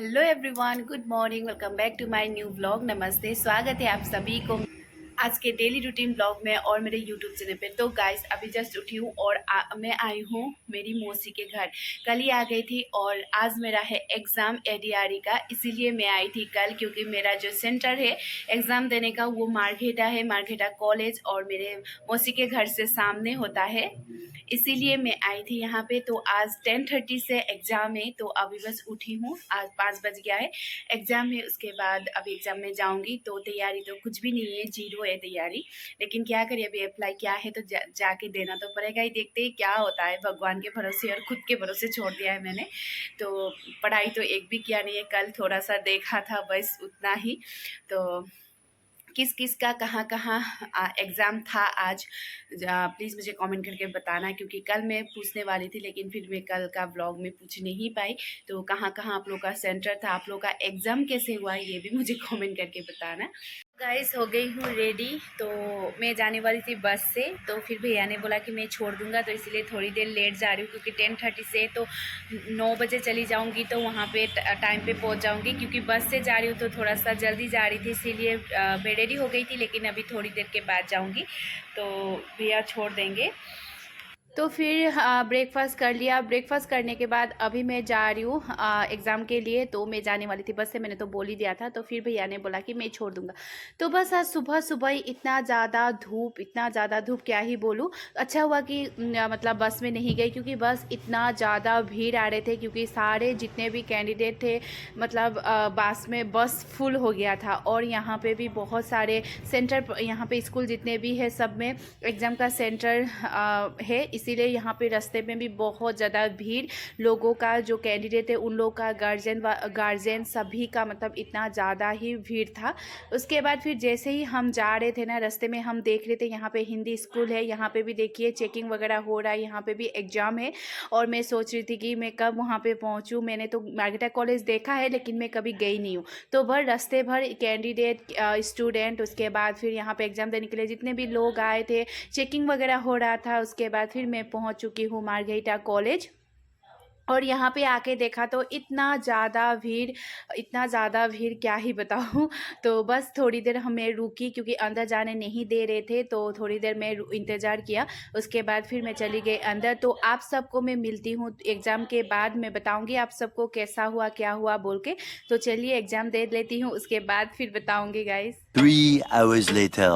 Hello everyone, good morning. Welcome back to my new vlog. नमस्ते, स्वागत है आप सभी को आज के डेली रूटीन ब्लॉग में और मेरे यूट्यूब चैनल पे। तो गाइस, अभी जस्ट उठी हूँ और मैं आई हूँ मेरी मौसी के घर। कल ही आ गई थी और आज मेरा है एग्ज़ाम एडीआरई का, इसीलिए मैं आई थी कल, क्योंकि मेरा जो सेंटर है एग्ज़ाम देने का वो मार्घेटा है, मार्घेटा कॉलेज, और मेरे मौसी के घर से सामने होता है, इसीलिए मैं आई थी यहाँ पे। तो आज 10:30 से एग्ज़ाम है, तो अभी बस उठी हूँ। आज 5 बज गया है, एग्ज़ाम है। उसके बाद अभी एग्ज़ाम में जाऊँगी। तो तैयारी तो कुछ भी नहीं है, जीरो है तैयारी, लेकिन क्या करिए, अभी अप्लाई किया है तो जाके देना तो पड़ेगा ही। देखते ही क्या होता है, भगवान के भरोसे और खुद के भरोसे छोड़ दिया है मैंने। तो पढ़ाई तो एक भी किया नहीं है, कल थोड़ा सा देखा था, बस उतना ही। तो किस किस का कहाँ कहाँ एग्ज़ाम था आज, प्लीज़ मुझे कमेंट करके बताना, क्योंकि कल मैं पूछने वाली थी लेकिन फिर मैं कल का ब्लॉग में पूछ नहीं पाई। तो कहाँ कहाँ आप लोग का सेंटर था, आप लोग का एग्ज़ाम कैसे हुआ, ये भी मुझे कमेंट करके बताना। गाइस, हो गई हूँ रेडी। तो मैं जाने वाली थी बस से, तो फिर भैया ने बोला कि मैं छोड़ दूँगा, तो इसीलिए थोड़ी देर लेट जा रही हूँ, क्योंकि 10:30 से तो 9 बजे चली जाऊँगी तो वहाँ पे टाइम पे पहुँच जाऊँगी। क्योंकि बस से जा रही हूँ तो थोड़ा सा जल्दी जा रही थी, इसीलिए मैं रेडी हो गई थी, लेकिन अभी थोड़ी देर के बाद जाऊँगी तो भैया छोड़ देंगे। तो फिर ब्रेकफास्ट कर लिया। ब्रेकफास्ट करने के बाद अभी मैं जा रही हूँ एग्ज़ाम के लिए। तो मैं जाने वाली थी बस से, मैंने तो बोल ही दिया था। तो फिर भैया ने बोला कि मैं छोड़ दूँगा। तो बस आज सुबह सुबह ही इतना ज़्यादा धूप, इतना ज़्यादा धूप, क्या ही बोलूँ। अच्छा हुआ कि मतलब बस में नहीं गई, क्योंकि बस इतना ज़्यादा भीड़ आ रहे थे, क्योंकि सारे जितने भी कैंडिडेट थे, मतलब बस फुल हो गया था। और यहाँ पे भी बहुत सारे सेंटर, यहाँ पे स्कूल जितने भी है सब में एग्ज़ाम का सेंटर है, इसीलिए यहाँ पे रास्ते में भी बहुत ज़्यादा भीड़ लोगों का, जो कैंडिडेट है उन लोगों का, गार्जियन सभी का, मतलब इतना ज़्यादा ही भीड़ था। उसके बाद फिर जैसे ही हम जा रहे थे ना, रास्ते में हम देख रहे थे यहाँ पे हिंदी स्कूल है, यहाँ पे भी देखिए चेकिंग वगैरह हो रहा है, यहाँ पे भी एग्ज़ाम है। और मैं सोच रही थी कि मैं कब वहाँ पे पहुँचूँ। मैंने तो मार्घेटा कॉलेज देखा है, लेकिन मैं कभी गई नहीं हूँ। तो भर रास्ते भर कैंडिडेट, स्टूडेंट, उसके बाद फिर यहाँ पे एग्ज़ाम देने के लिए जितने भी लोग आए थे, चेकिंग वगैरह हो रहा था। उसके बाद फिर मैं पहुंच चुकी हूँ मार्घेटा कॉलेज। और यहाँ पे आके देखा तो इतना ज़्यादा भीड़, इतना ज़्यादा भीड़, क्या ही बताऊँ। तो बस थोड़ी देर हमें रुकी, क्योंकि अंदर जाने नहीं दे रहे थे, तो थोड़ी देर मैं इंतज़ार किया। उसके बाद फिर मैं चली गई अंदर। तो आप सबको मैं मिलती हूँ एग्ज़ाम के बाद, मैं बताऊँगी आप सबको कैसा हुआ क्या हुआ बोल के। तो चलिए एग्ज़ाम दे लेती हूँ, उसके बाद फिर बताऊँगी गाइस। 3 hours later.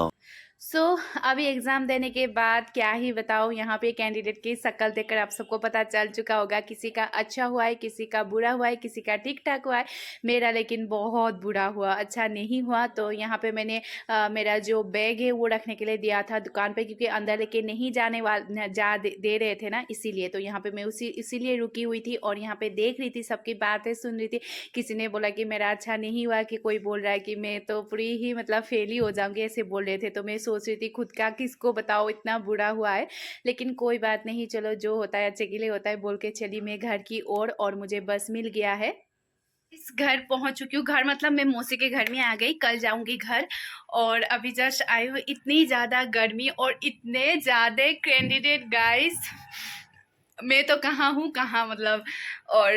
अभी एग्ज़ाम देने के बाद क्या ही बताऊँ, यहाँ पे कैंडिडेट की शक्ल देखकर आप सबको पता चल चुका होगा, किसी का अच्छा हुआ है, किसी का बुरा हुआ है, किसी का ठीक ठाक हुआ है। मेरा लेकिन बहुत बुरा हुआ, अच्छा नहीं हुआ। तो यहाँ पे मैंने मेरा जो बैग है वो रखने के लिए दिया था दुकान पे, क्योंकि अंदर लेके नहीं दे रहे थे ना, इसीलिए। तो यहाँ पे मैं इसीलिए रुकी हुई थी और यहाँ पे देख रही थी, सबकी बातें सुन रही थी। किसी ने बोला कि मेरा अच्छा नहीं हुआ, कि कोई बोल रहा है कि मैं तो पूरी ही मतलब फेल ही हो जाऊंगी, ऐसे बोल रहे थे। तो मैं सोच रही थी खुद का किसको बताओ, इतना बुरा हुआ है। लेकिन कोई बात नहीं, चलो जो होता है अच्छे के लिए होता है बोल के चली मैं घर की ओर, और मुझे बस मिल गया है। इस घर पहुंच चुकी हूँ। घर मतलब मैं मौसी के घर में आ गई, कल जाऊंगी घर। और अभी जस्ट आई हूँ, इतनी ज़्यादा गर्मी और इतने ज़्यादा कैंडिडेट गाइस, मैं तो कहाँ हूँ कहाँ, मतलब। और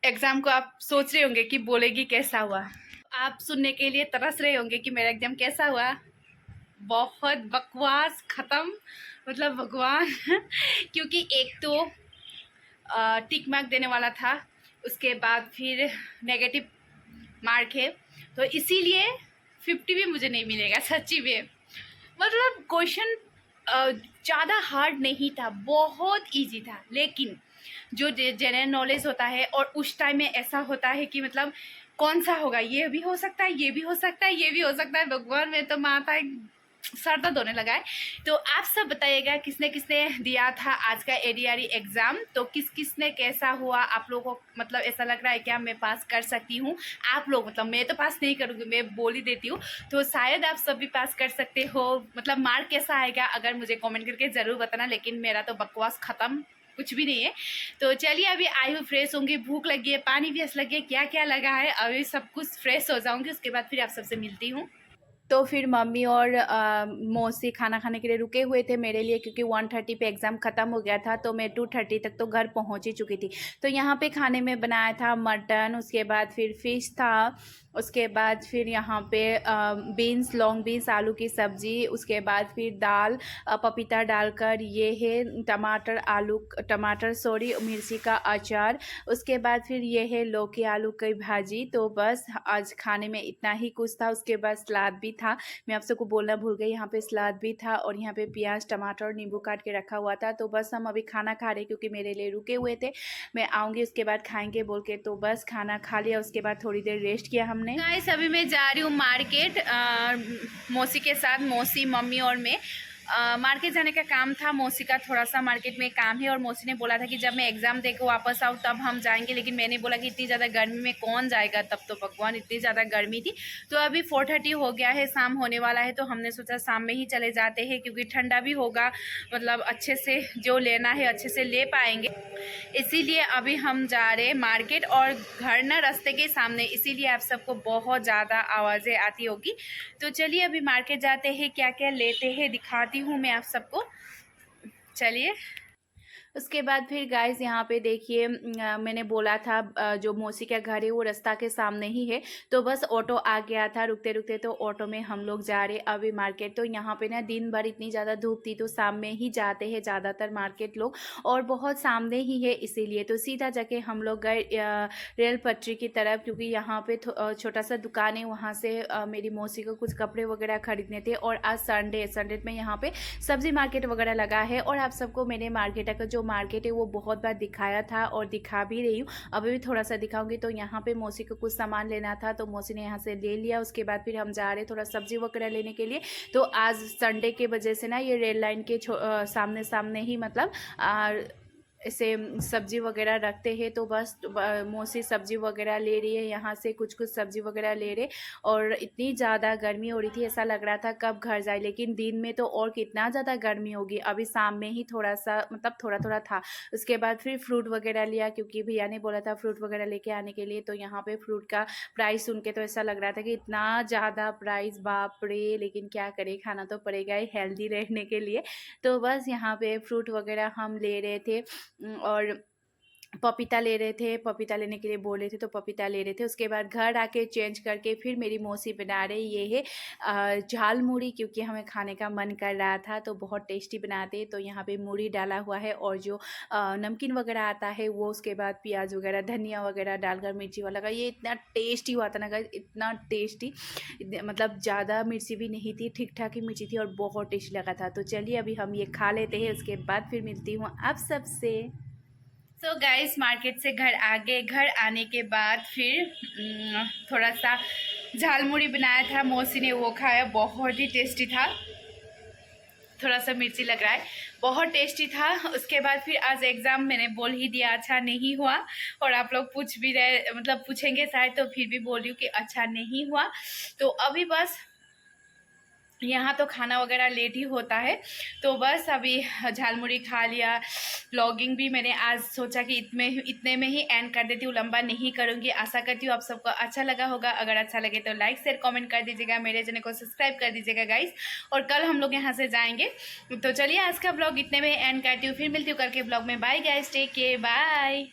एग्ज़ाम को आप सोच रहे होंगे कि बोलेगी कैसा हुआ, आप सुनने के लिए तरस रहे होंगे कि मेरा एग्ज़ाम कैसा हुआ। बहुत बकवास ख़त्म, मतलब भगवान। क्योंकि एक तो टिक मार्क देने वाला था, उसके बाद फिर नेगेटिव मार्क है, तो इसीलिए 50 भी मुझे नहीं मिलेगा सच्ची में। मतलब क्वेश्चन ज़्यादा हार्ड नहीं था, बहुत इजी था। लेकिन जो जनरल नॉलेज होता है, और उस टाइम में ऐसा होता है कि मतलब कौन सा होगा, ये भी हो सकता है, ये भी हो सकता है, ये भी हो सकता है। भगवान, में तो माथा सर दर्द होने लगा है। तो आप सब बताइएगा किसने किसने दिया था आज का एडीआरई एग्ज़ाम, तो किस किसने कैसा हुआ। आप लोगों को मतलब ऐसा लग रहा है क्या मैं पास कर सकती हूँ। आप लोग, मतलब मैं तो पास नहीं करूँगी, मैं बोल ही देती हूँ। तो शायद आप सब भी पास कर सकते हो। मतलब मार्क कैसा आएगा अगर मुझे कमेंट करके ज़रूर बताना। लेकिन मेरा तो बकवास ख़त्म, कुछ भी नहीं है। तो चलिए अभी आई हूँ, फ्रेश होंगी, भूख लगी है, पानी भी लगी है, क्या क्या लगा है, अभी सब कुछ फ्रेश हो जाऊँगी, उसके बाद फिर आप सबसे मिलती हूँ। तो फिर मम्मी और मौसी खाना खाने के लिए रुके हुए थे मेरे लिए, क्योंकि 1:30 पे एग्ज़ाम ख़त्म हो गया था, तो मैं 2:30 तक तो घर पहुंच ही चुकी थी। तो यहाँ पे खाने में बनाया था मटन, उसके बाद फिर फ़िश था, उसके बाद फिर यहाँ पे बीन्स, लॉन्ग बीन्स, आलू की सब्ज़ी, उसके बाद फिर दाल, पपीता डालकर, ये है टमाटर मिर्ची का अचार, उसके बाद फिर ये है लौकी आलू की भाजी। तो बस आज खाने में इतना ही कुछ था। उसके बाद सलाद भी था, मैं आप सबको बोलना भूल गई, यहाँ पे सलाद भी था और यहाँ पे प्याज, टमाटर और नींबू काट के रखा हुआ था। तो बस हम अभी खाना खा रहे क्योंकि मेरे लिए रुके हुए थे, मैं आऊँगी उसके बाद खाएंगे बोल के। तो बस खाना खा लिया, उसके बाद थोड़ी देर रेस्ट किया हमने। गाइस अभी मैं जा रही हूँ मार्केट मौसी के साथ, मौसी, मम्मी और मैं। मार्केट जाने का काम था मौसी का, थोड़ा सा मार्केट में काम है, और मौसी ने बोला था कि जब मैं एग्ज़ाम दे के वापस आऊँ तब हम जाएंगे, लेकिन मैंने बोला कि इतनी ज़्यादा गर्मी में कौन जाएगा, तब तो भगवान इतनी ज़्यादा गर्मी थी। तो अभी 4:30 हो गया है, शाम होने वाला है, तो हमने सोचा शाम में ही चले जाते हैं, क्योंकि ठंडा भी होगा, मतलब अच्छे से जो लेना है अच्छे से ले पाएंगे। इसीलिए अभी हम जा रहे हैं मार्केट, और घर ना रास्ते के सामने, इसीलिए आप सबको बहुत ज़्यादा आवाज़ें आती होगी। तो चलिए अभी मार्केट जाते हैं, क्या क्या लेते हैं दिखाती हूँ मैं आप सबको, चलिए। उसके बाद फिर गाइस यहाँ पे देखिए, मैंने बोला था जो मौसी का घर है वो रास्ता के सामने ही है, तो बस ऑटो आ गया था रुकते रुकते, तो ऑटो में हम लोग जा रहे अभी मार्केट। तो यहाँ पे ना दिन भर इतनी ज़्यादा धूप थी, तो शाम में ही जाते हैं ज़्यादातर मार्केट लोग, और बहुत सामने ही है, इसीलिए तो सीधा जाके हम लोग गए रेल पटरी की तरफ, क्योंकि यहाँ पे छोटा सा दुकान है, वहाँ से मेरी मौसी को कुछ कपड़े वगैरह खरीदने थे। और आज संडे में यहाँ पे सब्जी मार्केट वगैरह लगा है, और आप सबको मेरे मार्केट का जो मार्केट है वो बहुत बार दिखाया था और दिखा भी रही हूँ, अभी भी थोड़ा सा दिखाऊंगी। तो यहाँ पे मौसी को कुछ सामान लेना था, तो मौसी ने यहाँ से ले लिया। उसके बाद फिर हम जा रहे थोड़ा सब्जी वगैरह लेने के लिए। तो आज संडे के वजह से ना ये रेल लाइन के सामने सामने ही मतलब ऐसे सब्जी वगैरह रखते हैं, तो बस मौसी सब्जी वगैरह ले रही है, यहाँ से कुछ सब्जी वगैरह ले रहे। और इतनी ज़्यादा गर्मी हो रही थी, ऐसा लग रहा था कब घर जाए, लेकिन दिन में तो और कितना ज़्यादा गर्मी होगी। अभी शाम में ही थोड़ा सा मतलब थोड़ा थोड़ा था। उसके बाद फिर फ्रूट वगैरह लिया, क्योंकि भैया ने बोला था फ्रूट वगैरह लेके आने के लिए। तो यहाँ पे फ्रूट का प्राइस सुन के तो ऐसा लग रहा था कि इतना ज़्यादा प्राइस, बाप रे, लेकिन क्या करें, खाना तो पड़ेगा ही हेल्दी रहने के लिए। तो बस यहाँ पे फ्रूट वगैरह हम ले रहे थे, और पपीता ले रहे थे, पपीता लेने के लिए बोले थे तो पपीता ले रहे थे। उसके बाद घर आके चेंज करके फिर मेरी मौसी बना रही ये है झाल मूढ़ी, क्योंकि हमें खाने का मन कर रहा था, तो बहुत टेस्टी बनाते। तो यहाँ पे मूढ़ी डाला हुआ है, और जो नमकीन वगैरह आता है वो, उसके बाद प्याज वगैरह, धनिया वगैरह डालकर मिर्ची वाला का, ये इतना टेस्टी हुआ था ना गाइस, इतना टेस्टी, मतलब ज़्यादा मिर्ची भी नहीं थी, ठीक ठाक ही मिर्ची थी, और बहुत टेस्टी लगा था। तो चलिए अभी हम ये खा लेते हैं, उसके बाद फिर मिलती हूँ आप सबसे। तो गाइस मार्केट से घर आ गए, घर आने के बाद फिर थोड़ा सा झालमुड़ी बनाया था मौसी ने, वो खाया, बहुत ही टेस्टी था। थोड़ा सा मिर्ची लग रहा है, बहुत टेस्टी था। उसके बाद फिर आज एग्ज़ाम मैंने बोल ही दिया अच्छा नहीं हुआ, और आप लोग पूछ भी रहे, मतलब पूछेंगे शायद, तो फिर भी बोल रही हूँ कि अच्छा नहीं हुआ। तो अभी बस यहाँ तो खाना वगैरह लेट ही होता है, तो बस अभी झालमुड़ी खा लिया। व्लॉगिंग भी मैंने आज सोचा कि इतने में ही एंड कर देती हूँ, लंबा नहीं करूँगी। आशा करती हूँ आप सबको अच्छा लगा होगा, अगर अच्छा लगे तो लाइक शेयर कमेंट कर दीजिएगा, मेरे चैनल को सब्सक्राइब कर दीजिएगा गाइस। और कल हम लोग यहाँ से जाएंगे। तो चलिए आज का ब्लॉग इतने में एंड करती हूँ, फिर मिलती हूँ कल के ब्लॉग में। Bye guys, take care, bye.